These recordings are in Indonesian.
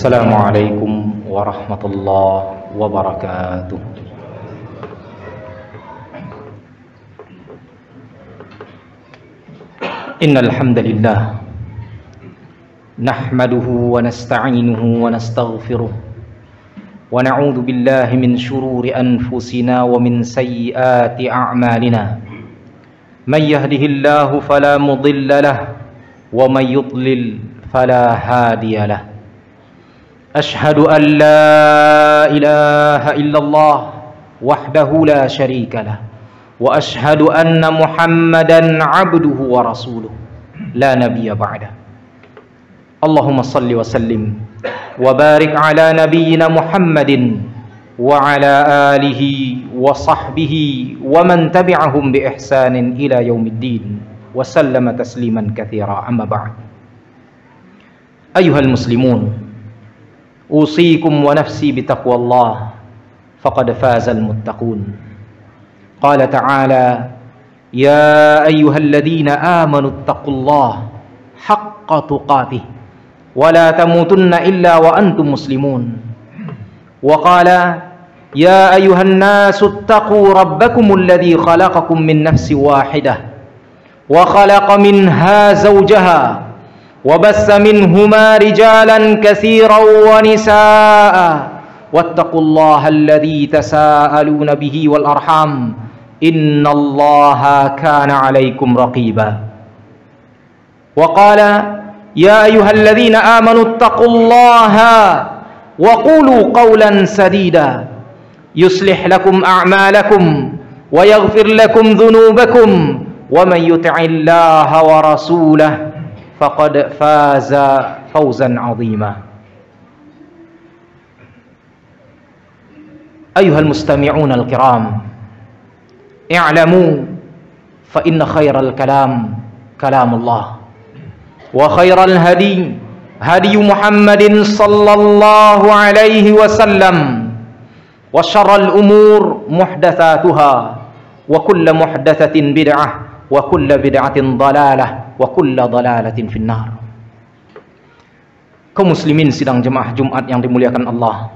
Assalamualaikum warahmatullahi wabarakatuh. Innal hamdalillah nahmaduhu wa nasta'inuhu wa nastaghfiruh wa na'udzu billahi min shururi anfusina wa min sayyiati a'malina. May yahdihillahu fala mudilla lahu wa may yudlil fala hadiya lahu. Ashhadu an la ilaha illallah wahdahu la syarika lah wa ashhadu anna Muhammadan abduhu wa rasuluh la nabiyya ba'da. Allahumma salli wa sallim wa barik ala nabiyyina Muhammadin wa ala alihi wa sahbihi wa man tabi'ahum bi ihsanin ila yaumiddin wa sallama tasliman katsira. Amma ba'd. Ayyuhal muslimun, أوصيكم ونفسي بتقوى الله فقد فاز المتقون. قال تعالى: يا أيها الذين آمنوا اتقوا الله حق تقاته ولا تموتن إلا وأنتم مسلمون. وقال: يا أيها الناس اتقوا ربكم الذي خلقكم من نفس واحدة وخلق منها زوجها وبث منهما رجالا كثيرا ونساء واتقوا الله الذي تساءلون به والأرحام إن الله كان عليكم رقيبا. وقال: يا أيها الذين آمنوا اتقوا الله وقولوا قولا سديدا يصلح لكم أعمالكم ويغفر لكم ذنوبكم ومن يطع الله ورسوله faqad faza fawzan 'azima. Ayyuhal mustami'un al-kiram, i'lamu fa inna khairal kalam kalamullah wa khairal hadi hadi Muhammadin sallallahu alaihi wasallam wa syarrul umur muhdatsatuha wa kullu muhdatsatin bid'ah wa kullu bid'atin dhalalah wa kullu dhalalatin finnar. Kaum muslimin sidang jemaah Jumat yang dimuliakan Allah,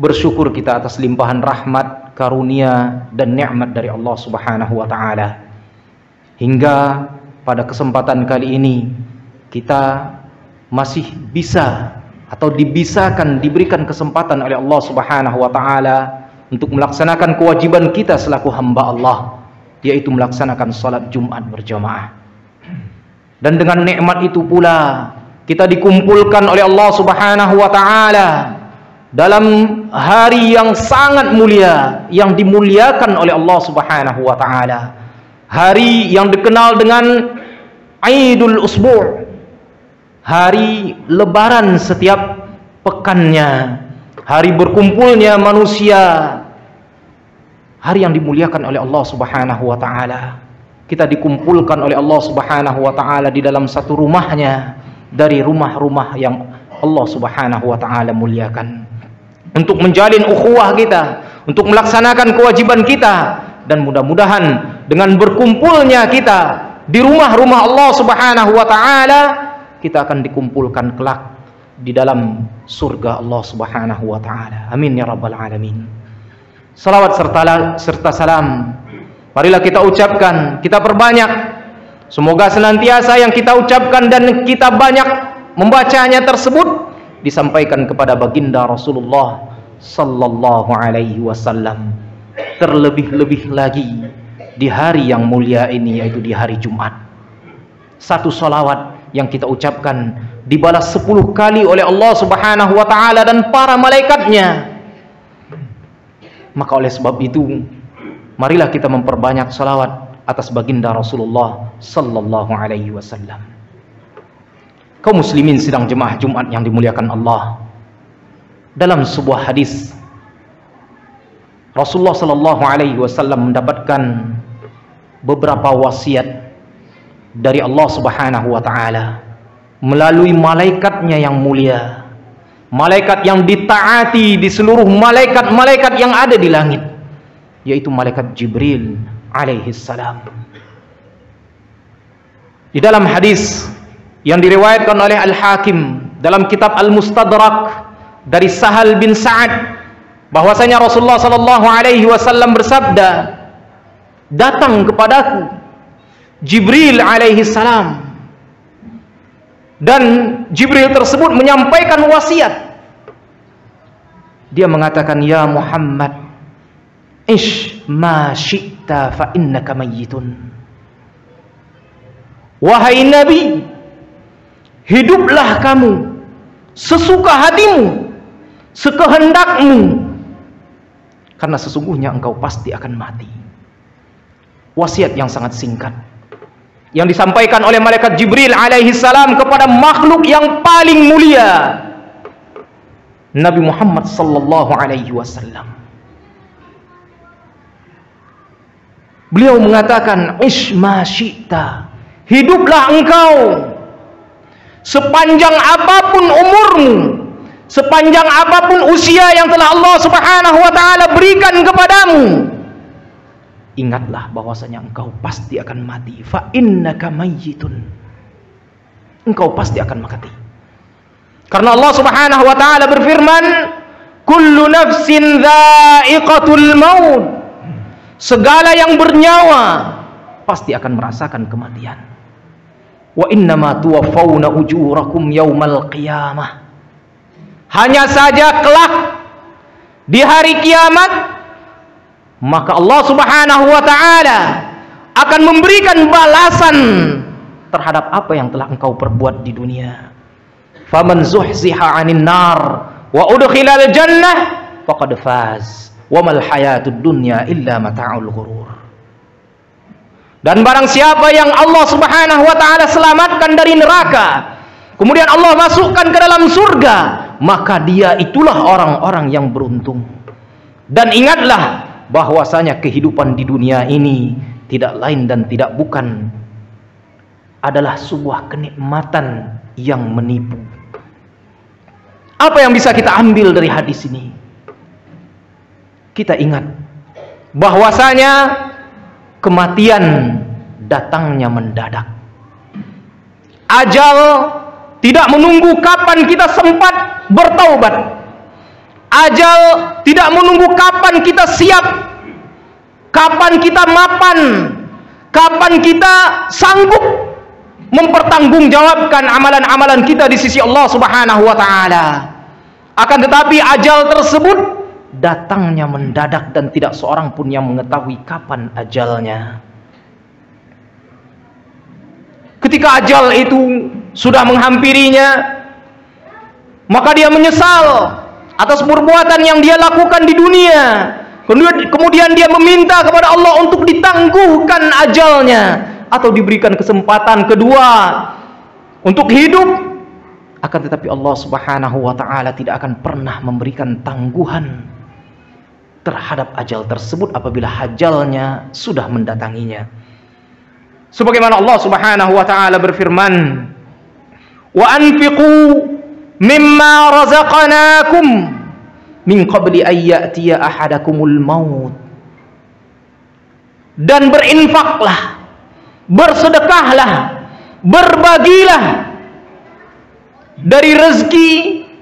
bersyukur kita atas limpahan rahmat, karunia dan nikmat dari Allah Subhanahu wa taala. Hingga pada kesempatan kali ini kita masih bisa atau diberikan kesempatan oleh Allah Subhanahu wa taala untuk melaksanakan kewajiban kita selaku hamba Allah, yaitu melaksanakan salat Jumat berjamaah. Dan dengan nikmat itu pula kita dikumpulkan oleh Allah Subhanahu wa taala dalam hari yang sangat mulia, yang dimuliakan oleh Allah Subhanahu wa taala. Hari yang dikenal dengan Aidul Usbu', hari lebaran setiap pekannya, hari berkumpulnya manusia, hari yang dimuliakan oleh Allah Subhanahu wa taala. Kita dikumpulkan oleh Allah Subhanahu wa taala di dalam satu rumahnya dari rumah-rumah yang Allah Subhanahu wa taala muliakan, untuk menjalin ukhuwah kita, untuk melaksanakan kewajiban kita, dan mudah-mudahan dengan berkumpulnya kita di rumah-rumah Allah Subhanahu wa taala, kita akan dikumpulkan kelak di dalam surga Allah Subhanahu wa taala. Amin ya rabbal alamin. Salawat serta salam marilah kita ucapkan, kita perbanyak. Semoga senantiasa yang kita ucapkan dan kita banyak membacanya tersebut disampaikan kepada baginda Rasulullah sallallahu alaihi wasallam. Terlebih-lebih lagi di hari yang mulia ini, yaitu di hari Jumat. Satu salawat yang kita ucapkan dibalas 10 kali oleh Allah Subhanahu wa taala dan para malaikatnya. Maka oleh sebab itu, marilah kita memperbanyak salawat atas baginda Rasulullah sallallahu alaihi wasallam. Kaum muslimin sidang jemaah Jumat yang dimuliakan Allah, dalam sebuah hadis Rasulullah sallallahu alaihi wasallam mendapatkan beberapa wasiat dari Allah Subhanahu wa taala melalui malaikatnya yang mulia, malaikat yang ditaati di seluruh malaikat-malaikat yang ada di langit, yaitu malaikat Jibril alaihi salam. Di dalam hadis yang diriwayatkan oleh Al-Hakim dalam kitab Al-Mustadrak dari Sahal bin Sa'ad bahwasanya Rasulullah sallallahu alaihi wasallam bersabda, datang kepadaku Jibril alaihi salam, dan Jibril tersebut menyampaikan wasiat. Dia mengatakan, ya Muhammad, ish ma syi'ta fa innaka mayyitun. Wahai Nabi, hiduplah kamu sesuka hatimu, sekehendakmu, karena sesungguhnya engkau pasti akan mati. Wasiat yang sangat singkat yang disampaikan oleh malaikat Jibril alaihi salam kepada makhluk yang paling mulia, Nabi Muhammad sallallahu alaihi wasallam. Beliau mengatakan, ish ma syi'ta, hiduplah engkau sepanjang apapun umurmu, sepanjang apapun usia yang telah Allah subhanahu wa ta'ala berikan kepadamu. Ingatlah bahwasanya engkau pasti akan mati. Fa innaka mayyitun, engkau pasti akan mati. Karena Allah subhanahu wa ta'ala berfirman, kullu nafsin dha'iqatul maut, segala yang bernyawa pasti akan merasakan kematian. Wa innama tuwaffawna ujurakum yaumal qiyamah, hanya saja kelak di hari kiamat maka Allah subhanahu wa ta'ala akan memberikan balasan terhadap apa yang telah engkau perbuat di dunia. Faman zuhziha 'anil nar wa udkhilal jannah faqad faz wa mal hayatud dunya illa mata'ul ghurur. Dan barang siapa yang Allah subhanahu wa ta'ala selamatkan dari neraka, kemudian Allah masukkan ke dalam surga, maka dia itulah orang-orang yang beruntung. Dan ingatlah bahwasanya kehidupan di dunia ini tidak lain dan tidak bukan adalah sebuah kenikmatan yang menipu. Apa yang bisa kita ambil dari hadis ini? Kita ingat bahwasanya kematian datangnya mendadak. Ajal tidak menunggu kapan kita sempat bertaubat. Ajal tidak menunggu kapan kita siap, kapan kita mapan, kapan kita sanggup mempertanggungjawabkan amalan-amalan kita di sisi Allah subhanahu wa ta'ala. Akan tetapi ajal tersebut datangnya mendadak dan tidak seorang pun yang mengetahui kapan ajalnya. Ketika ajal itu sudah menghampirinya, maka dia menyesal atas perbuatan yang dia lakukan di dunia. Kemudian dia meminta kepada Allah untuk ditangguhkan ajalnya atau diberikan kesempatan kedua untuk hidup. Akan tetapi Allah subhanahu wa ta'ala tidak akan pernah memberikan tangguhan terhadap ajal tersebut apabila ajalnya sudah mendatanginya. Sebagaimana Allah subhanahu wa ta'ala berfirman, wa anfiqu mimma razaqnakum min qabli an ya'tiya ahadakumul maut. Dan berinfaklah, bersedekahlah, berbagilah dari rezeki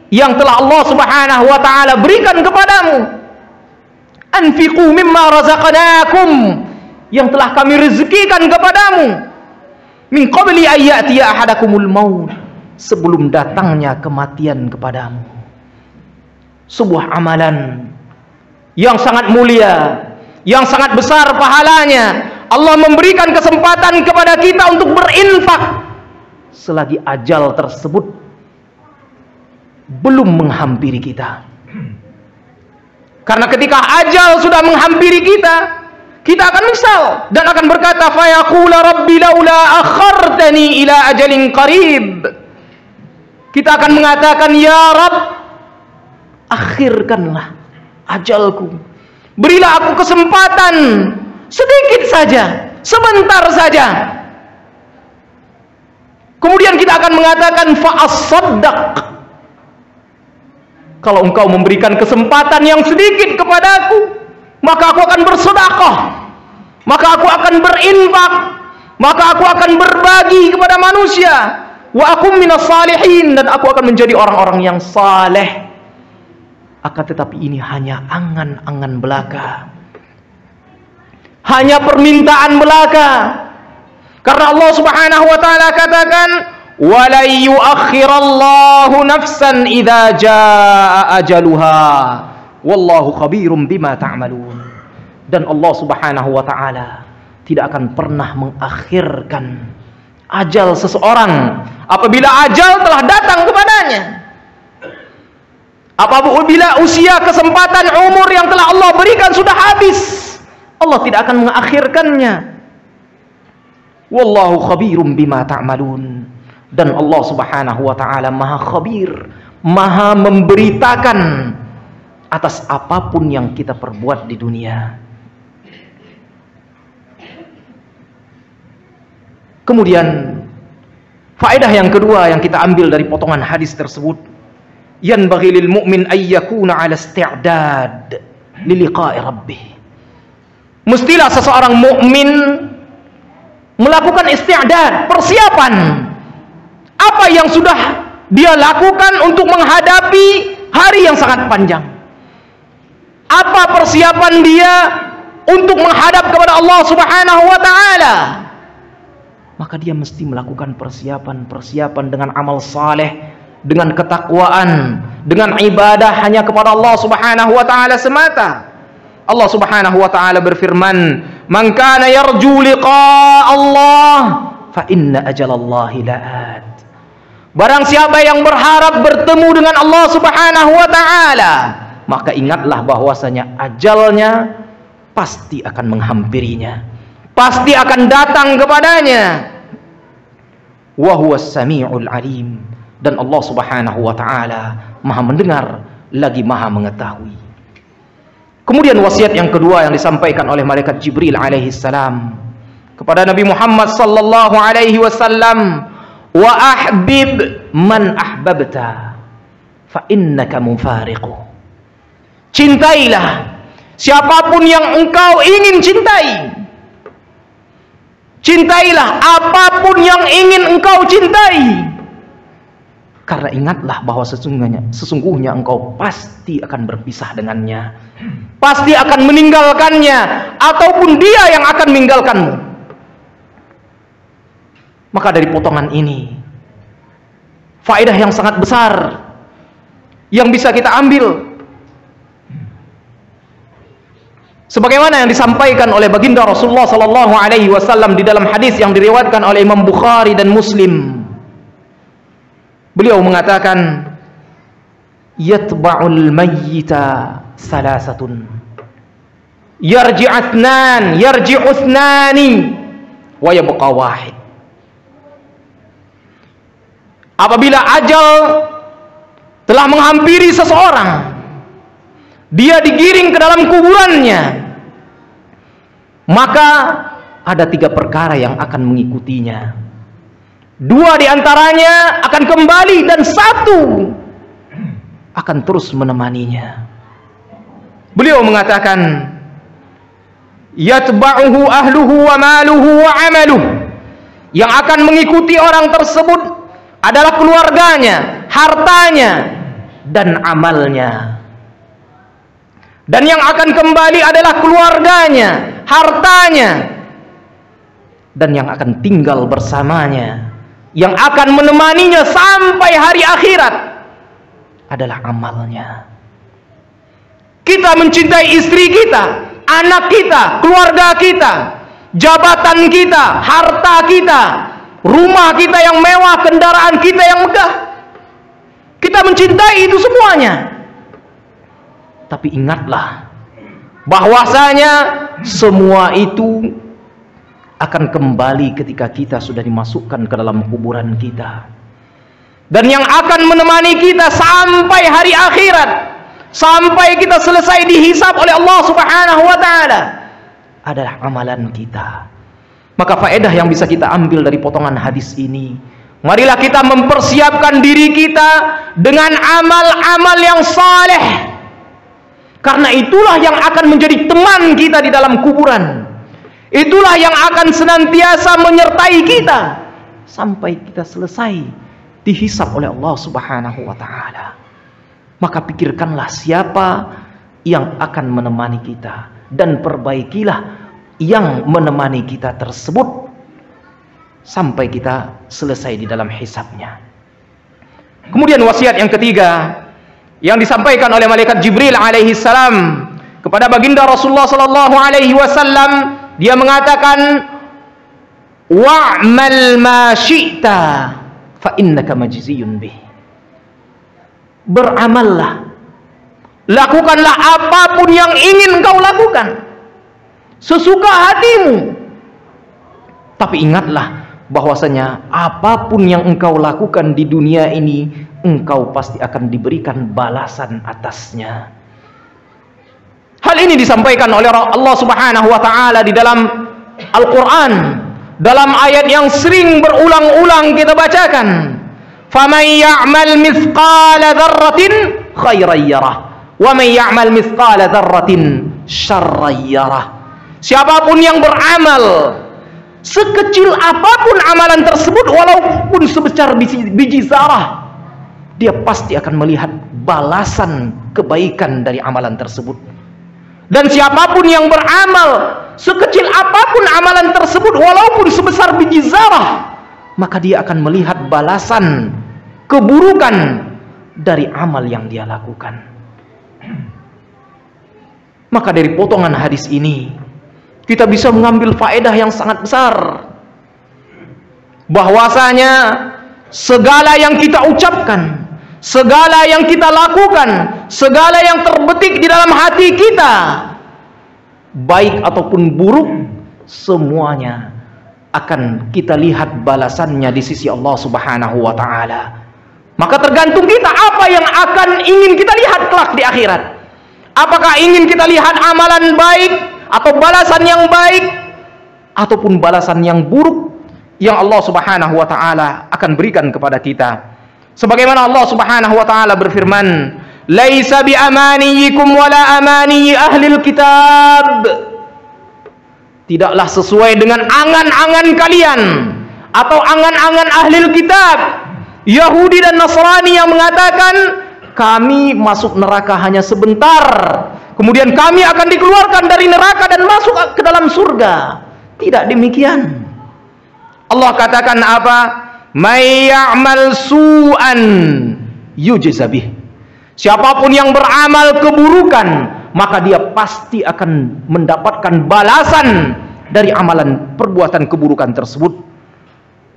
yang telah Allah subhanahu wa ta'ala berikan kepadamu. Anfiqu mimma razaqnakum, yang telah kami rezekikan kepadamu, min qabli an ya'tiya ahadakumul maut, sebelum datangnya kematian kepadamu. Sebuah amalan yang sangat mulia, yang sangat besar pahalanya. Allah memberikan kesempatan kepada kita untuk berinfak selagi ajal tersebut belum menghampiri kita. Karena ketika ajal sudah menghampiri kita, kita akan menyesal dan akan berkata, fa yaqula rabbi laula akhartani ila ajalin qarib. Kita akan mengatakan, ya Rabb, akhirkanlah ajalku, berilah aku kesempatan sedikit saja, sebentar saja. Kemudian kita akan mengatakan, fa'as-saddaq, kalau engkau memberikan kesempatan yang sedikit kepadaku, maka aku akan bersedekah, maka aku akan berinfak, maka aku akan berbagi kepada manusia. wa akum minas salihin, dan aku akan menjadi orang-orang yang saleh. Akan tetapi ini hanya angan-angan belaka, hanya permintaan belaka. Karena Allah Subhanahu wa taala katakan, "Wa la yu'akhirallahu nafsan idza jaa ajaluha, wallahu khabirum bima ta'malun." Dan Allah Subhanahu wa taala tidak akan pernah mengakhirkan ajal seseorang apabila ajal telah datang kepadanya. Apabila usia, kesempatan, umur yang telah Allah berikan sudah habis, Allah tidak akan mengakhirkannya. Wallahu khabirum bima ta'malun. Dan Allah Subhanahu wa taala Maha khabir, Maha memberitakan atas apapun yang kita perbuat di dunia. Kemudian faedah yang kedua yang kita ambil dari potongan hadis tersebut, yanbaghi lil mu'min ay yakuna 'ala isti'dad li liqa'i rabbih. Mestilah seseorang mukmin melakukan isti'dad, persiapan. Apa yang sudah dia lakukan untuk menghadapi hari yang sangat panjang? Apa persiapan dia untuk menghadap kepada Allah Subhanahu wa taala? Maka dia mesti melakukan persiapan dengan amal saleh, dengan ketakwaan, dengan ibadah hanya kepada Allah Subhanahu wa taala semata. Allah Subhanahu wa taala berfirman, "Man kana yarju liqa'a Allah, fa inna ajalallahi la'at." Barang siapa yang berharap bertemu dengan Allah Subhanahu wa taala, maka ingatlah bahwasanya ajalnya pasti akan menghampirinya, pasti akan datang kepadanya. Wa huwas samiul alim. Dan Allah Subhanahu wa taala Maha mendengar lagi Maha mengetahui. Kemudian wasiat yang kedua yang disampaikan oleh malaikat Jibril alaihi salam kepada Nabi Muhammad sallallahu alaihi wasallam, wa ahbib man ahbabta fa innaka mufariqu. Cintailah siapapun yang engkau ingin cintai. Cintailah apapun yang ingin engkau cintai. Karena ingatlah bahwa sesungguhnya engkau pasti akan berpisah dengannya, pasti akan meninggalkannya, ataupun dia yang akan meninggalkanmu. Maka dari potongan ini, faedah yang sangat besar yang bisa kita ambil, sebagaimana yang disampaikan oleh baginda Rasulullah sallallahu alaihi wasallam di dalam hadis yang diriwayatkan oleh Imam Bukhari dan Muslim. Beliau mengatakan, yatba'ul mayyita salasatun, yarji'uthnani wa yabqa wahid. Apabila ajal telah menghampiri seseorang, dia digiring ke dalam kuburannya, maka ada 3 perkara yang akan mengikutinya. 2 diantaranya akan kembali dan 1 akan terus menemaninya. Beliau mengatakan, yatba'uhu ahluhu wa maluhu wa amaluhu. Yang akan mengikuti orang tersebut adalah keluarganya, hartanya, dan amalnya. Dan yang akan kembali adalah keluarganya, hartanya, dan yang akan tinggal bersamanya, yang akan menemaninya sampai hari akhirat adalah amalnya. Kita mencintai istri kita, anak kita, keluarga kita, jabatan kita, harta kita, rumah kita yang mewah, kendaraan kita yang megah. Kita mencintai itu semuanya. Tapi ingatlah bahwasanya semua itu akan kembali ketika kita sudah dimasukkan ke dalam kuburan kita. Dan yang akan menemani kita sampai hari akhirat, sampai kita selesai dihisab oleh Allah Subhanahu wa taala, adalah amalan kita. Maka faedah yang bisa kita ambil dari potongan hadis ini, marilah kita mempersiapkan diri kita dengan amal-amal yang saleh. Karena itulah yang akan menjadi teman kita di dalam kuburan. Itulah yang akan senantiasa menyertai kita sampai kita selesai dihisab oleh Allah Subhanahu wa taala. Maka pikirkanlah siapa yang akan menemani kita, dan perbaikilah yang menemani kita tersebut sampai kita selesai di dalam hisabnya. Kemudian wasiat yang ketiga yang disampaikan oleh malaikat Jibril alaihi salam kepada baginda Rasulullah sallallahu alaihi wasallam, dia mengatakan, wa'mal ma syi'ta fa innaka majziyun bih. Beramallah, lakukanlah apapun yang ingin kau lakukan sesuka hatimu, tapi ingatlah bahwasanya apapun yang engkau lakukan di dunia ini, engkau pasti akan diberikan balasan atasnya. Hal ini disampaikan oleh Allah Subhanahu wa taala di dalam Al-Qur'an, dalam ayat yang sering berulang-ulang kita bacakan, faman ya'mal mithqala dzarratin khairan yarah wa man ya'mal mithqala dzarratin syarran yarah. Siapapun yang beramal sekecil apapun amalan tersebut, walaupun sebesar biji zarah, dia pasti akan melihat balasan kebaikan dari amalan tersebut. Dan siapapun yang beramal sekecil apapun amalan tersebut, walaupun sebesar biji zarah, maka dia akan melihat balasan keburukan dari amal yang dia lakukan. Maka dari potongan hadis ini kita bisa mengambil faedah yang sangat besar, bahwasanya segala yang kita ucapkan, segala yang kita lakukan, segala yang terbetik di dalam hati kita, baik ataupun buruk, semuanya akan kita lihat balasannya di sisi Allah Subhanahu wa taala. Maka tergantung kita apa yang akan ingin kita lihat kelak di akhirat. Apakah ingin kita lihat amalan baik atau balasan yang baik, ataupun balasan yang buruk yang Allah Subhanahu wa taala akan berikan kepada kita. Sebagaimana Allah Subhanahu wa taala berfirman, "Laisa bi amaniyikum wala amaniyi ahlil kitab." Tidaklah sesuai dengan angan-angan kalian atau angan-angan ahlil kitab, Yahudi dan Nasrani, yang mengatakan kami masuk neraka hanya sebentar, kemudian kami akan dikeluarkan dari neraka dan masuk ke dalam surga. Tidak demikian. Allah katakan apa? May ya'mal su'an yujza bih. Siapapun yang beramal keburukan, maka dia pasti akan mendapatkan balasan dari amalan perbuatan keburukan tersebut.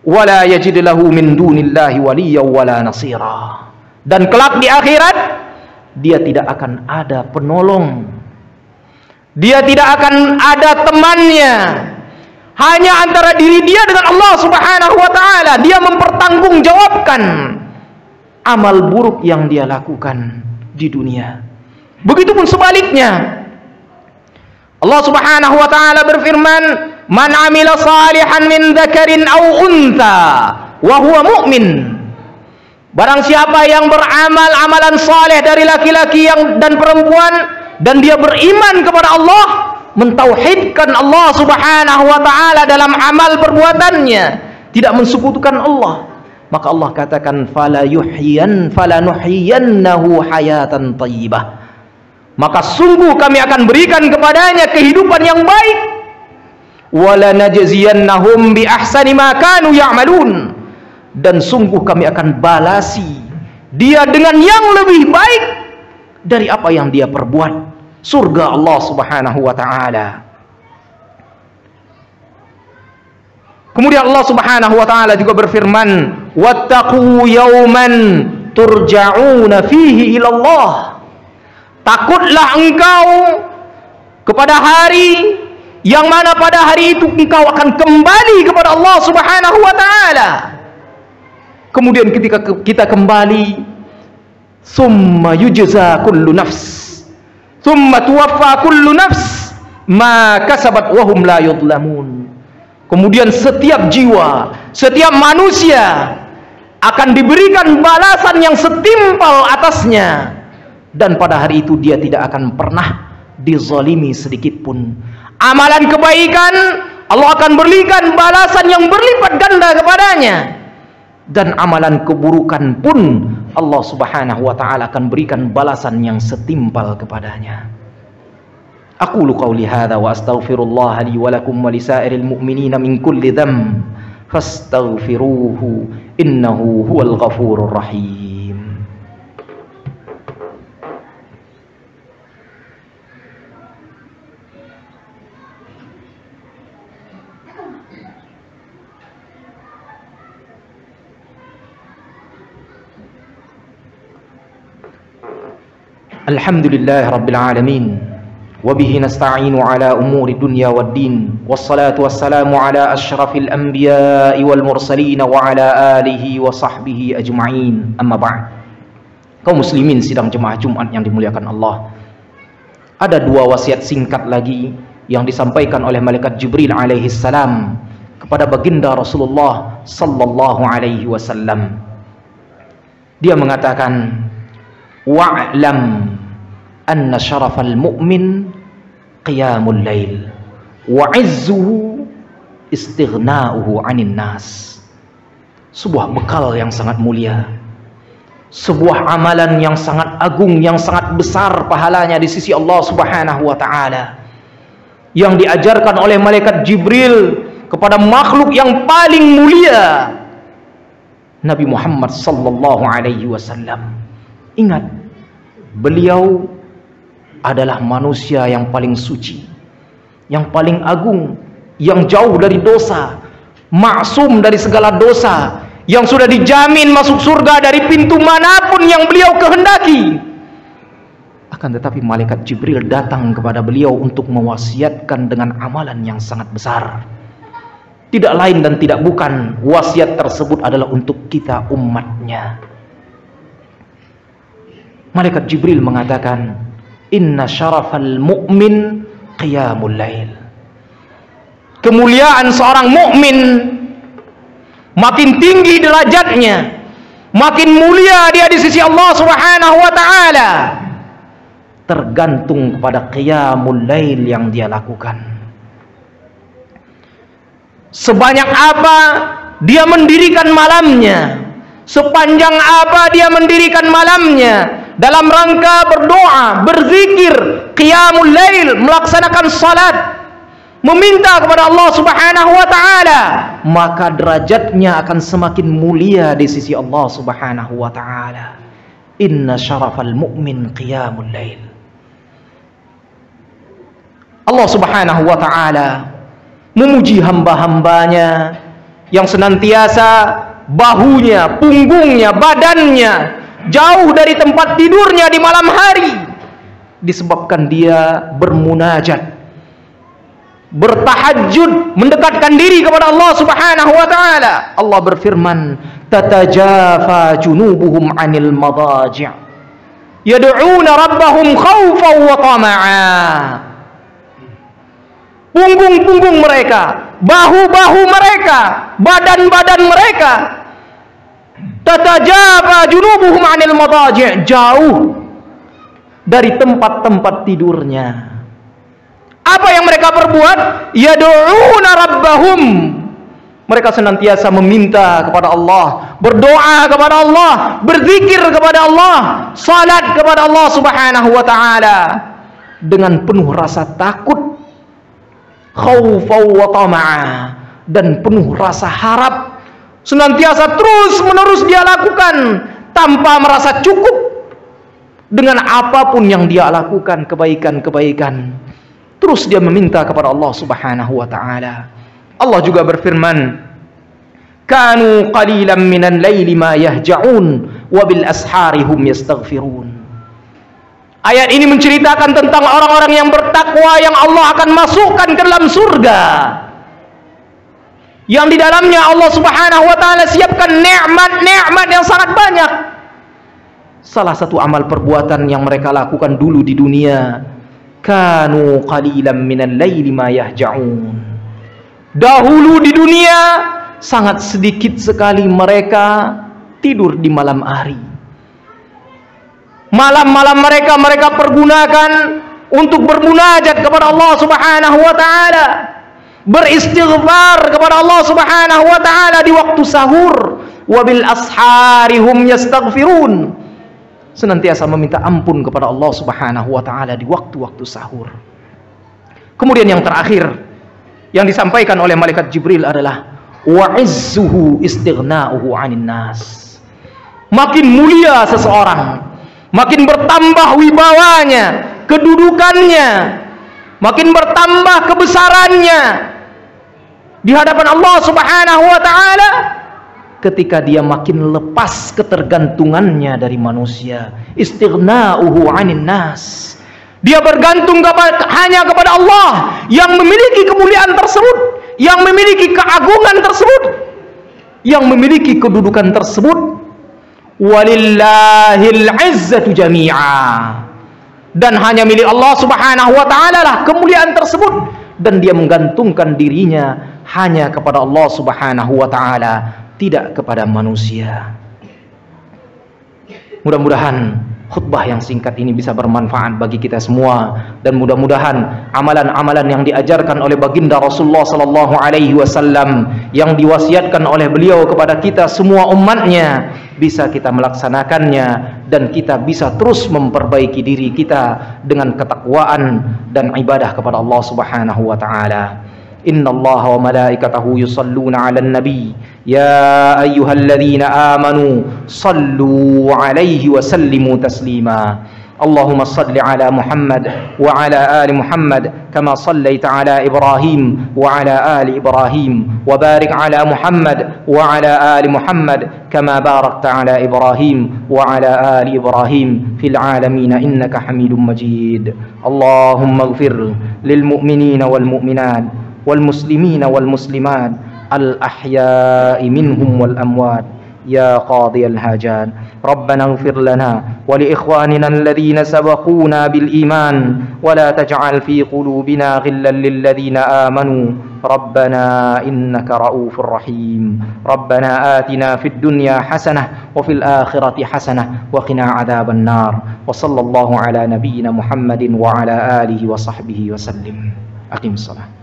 Wala yajid lahu min dunillahi waliyyan wala nasira. Dan kelak di akhirat dia tidak akan ada penolong, dia tidak akan ada temannya, hanya antara diri dia dengan Allah Subhanahu wa taala. Dia mempertanggungjawabkan amal buruk yang dia lakukan di dunia. Begitupun sebaliknya, Allah Subhanahu wa taala berfirman, "Man 'amila salihan min dzakarin aw untha wa huwa mu'min." Barang siapa yang beramal amalan saleh dari laki-laki dan perempuan, dan dia beriman kepada Allah, mentauhidkan Allah Subhanahu wa taala dalam amal perbuatannya, tidak mensekutukan Allah, maka Allah katakan falanuhyiyannahu hayatan thayyibah. Maka sungguh kami akan berikan kepadanya kehidupan yang baik. Wala najziyannahum bi ahsani ma kanu ya'malun. Dan sungguh kami akan balasi dia dengan yang lebih baik dari apa yang dia perbuat. Surga Allah Subhanahu wa taala. Kemudian Allah Subhanahu wa taala juga berfirman, wattaqu yawman turja'una fihi ila Allah. Takutlah engkau kepada hari yang mana pada hari itu engkau akan kembali kepada Allah Subhanahu wa taala. Kemudian ketika kita kembali, summa yujza kullu nafs, summa tuwaffa kullu nafs ma kasabat wa hum la yudlamun. Kemudian setiap jiwa, setiap manusia akan diberikan balasan yang setimpal atasnya, dan pada hari itu dia tidak akan pernah dizalimi sedikit pun. Amalan kebaikan Allah akan berikan balasan yang berlipat ganda kepadanya. dan amalan keburukan pun Allah Subhanahu wa taala akan berikan balasan yang setimpal kepadanya. Aqulu qawli hadza wa astaghfirullah li wa lakum wa lisairil mu'minina min kulli dhanb fastaghfiruhu innahu huwal ghafurur rahim. Alhamdulillah Rabbil Alamin, wabihi nasta'inu ala umuri dunya waddin, wassalatu wassalamu ala ashrafil anbiya'i wal mursalin wa ala alihi wa sahbihi ajma'in, amma ba'd. Kaum muslimin sidang jemaah Jumat yang dimuliakan Allah, ada dua wasiat singkat lagi yang disampaikan oleh malaikat Jibril alaihi salam kepada baginda Rasulullah sallallahu alaihi wasallam. Dia mengatakan, wa'lam anna syarafal mu'min qiyamul lail wa 'izzuhu istighna'uhu 'anil nas. Sebuah bekal yang sangat mulia, sebuah amalan yang sangat agung, yang sangat besar pahalanya di sisi Allah Subhanahu wa taala, yang diajarkan oleh malaikat Jibril kepada makhluk yang paling mulia, Nabi Muhammad sallallahu alaihi wasallam. Ingat, beliau adalah manusia yang paling suci, yang paling agung, yang jauh dari dosa, maksum dari segala dosa, yang sudah dijamin masuk surga dari pintu manapun yang beliau kehendaki. Akan tetapi malaikat Jibril datang kepada beliau untuk mewasiatkan dengan amalan yang sangat besar. Tidak lain dan tidak bukan, wasiat tersebut adalah untuk kita umatnya. Malaikat Jibril mengatakan, inna syarafal mu'min qiyamul lail. Kemuliaan seorang mukmin, makin tinggi derajatnya, makin mulia dia di sisi Allah Subhanahu wa taala, tergantung kepada qiyamul lail yang dia lakukan. Sebanyak apa dia mendirikan malamnya, sepanjang apa dia mendirikan malamnya dalam rangka berdoa, berzikir, qiyamul lail, melaksanakan salat, meminta kepada Allah Subhanahu wa taala, maka derajatnya akan semakin mulia di sisi Allah Subhanahu wa taala. Inna syarafal mu'min qiyamul lail. Allah Subhanahu wa taala memuji hamba-hambanya yang senantiasa bahunya, punggungnya, badannya jauh dari tempat tidurnya di malam hari, disebabkan dia bermunajat, bertahajud, mendekatkan diri kepada Allah Subhanahu wa taala. Allah berfirman, tatajafa junubuhum 'anil madaji' yad'una rabbahum khaufan wa tama'a. Punggung-punggung mereka, bahu-bahu mereka, badan-badan mereka, tatajafa junubuhum 'anil madaji', jauh dari tempat-tempat tidurnya. Apa yang mereka perbuat? Yad'una rabbahum, mereka senantiasa meminta kepada Allah, berdoa kepada Allah, berzikir kepada Allah, salat kepada Allah Subhanahu wa taala dengan penuh rasa takut, khaufan wa tama'a, dan penuh rasa harap. Senantiasa terus menerus dia lakukan tanpa merasa cukup dengan apapun yang dia lakukan, kebaikan-kebaikan. Terus dia meminta kepada Allah Subhanahu wa taala. Allah juga berfirman, kanu qalilan minal laili ma yahja'un wa bil ashari hum yastaghfirun. Ayat ini menceritakan tentang orang-orang yang bertakwa yang Allah akan masukkan ke dalam surga, yang di dalamnya Allah Subhanahu wa taala siapkan nikmat-nikmat yang sangat banyak. Salah satu amal perbuatan yang mereka lakukan dulu di dunia, kanu qalilan minal laili ma yahja'un. Dahulu di dunia sangat sedikit sekali mereka tidur di malam hari. Malam-malam mereka pergunakan untuk bermunajat kepada Allah Subhanahu wa taala, beristighfar kepada Allah Subhanahu wa taala di waktu sahur, wa bil ashari hum yastaghfirun. Senantiasa meminta ampun kepada Allah Subhanahu wa taala di waktu-waktu sahur. Kemudian yang terakhir yang disampaikan oleh malaikat Jibril adalah wa izzuhu istighna'uhu 'anil nas. Makin mulia seseorang, makin bertambah wibawanya, kedudukannya, makin bertambah kebesarannya di hadapan Allah Subhanahu wa taala ketika dia makin lepas ketergantungannya dari manusia. Istighna'uhu 'anil nas. Dia bergantung hanya kepada Allah yang memiliki kemuliaan tersebut, yang memiliki keagungan tersebut, yang memiliki kedudukan tersebut. Walillahil 'izzatu jami'a. Dan hanya milik Allah Subhanahu wa taala lah kemuliaan tersebut, dan dia menggantungkan dirinya hanya kepada Allah Subhanahu wa taala, tidak kepada manusia. Mudah-mudahan khutbah yang singkat ini bisa bermanfaat bagi kita semua, dan mudah-mudahan amalan-amalan yang diajarkan oleh baginda Rasulullah sallallahu alaihi wasallam yang diwasiatkan oleh beliau kepada kita semua umatnya bisa kita melaksanakannya, dan kita bisa terus memperbaiki diri kita dengan ketakwaan dan ibadah kepada Allah Subhanahu wa taala. Innallaha wa malaikatahu yusalluna 'alan nabi ya ayyuhalladzina amanu sallu 'alaihi wa sallimu taslima. Allahumma salli ala Muhammad wa ala ali Muhammad kama sallaita ala Ibrahim wa ala ali Ibrahim, wa barik ala Muhammad wa ala ali Muhammad kama barakta ala Ibrahim wa ala ali Ibrahim fil alamin innaka Hamidum Majid. Allahumma ighfir lil mu'minina wal mu'minat wal muslimina wal muslimat al ahya'i minhum wal amwat ya qadiyal hajat. Rabbana ighfir lana wa li ikhwanina alladhina sabaquna bil iman wa la taj'al fi qulubina ghillan lil ladzina amanu rabbana innaka ra'ufur rahim. Rabbana atina fid dunya hasanah wa fil akhirati hasanah wa qina adzaban nar. Wa sallallahu ala nabiyyina Muhammadin wa ala alihi wa sahbihi wa sallim. Aqimus salat.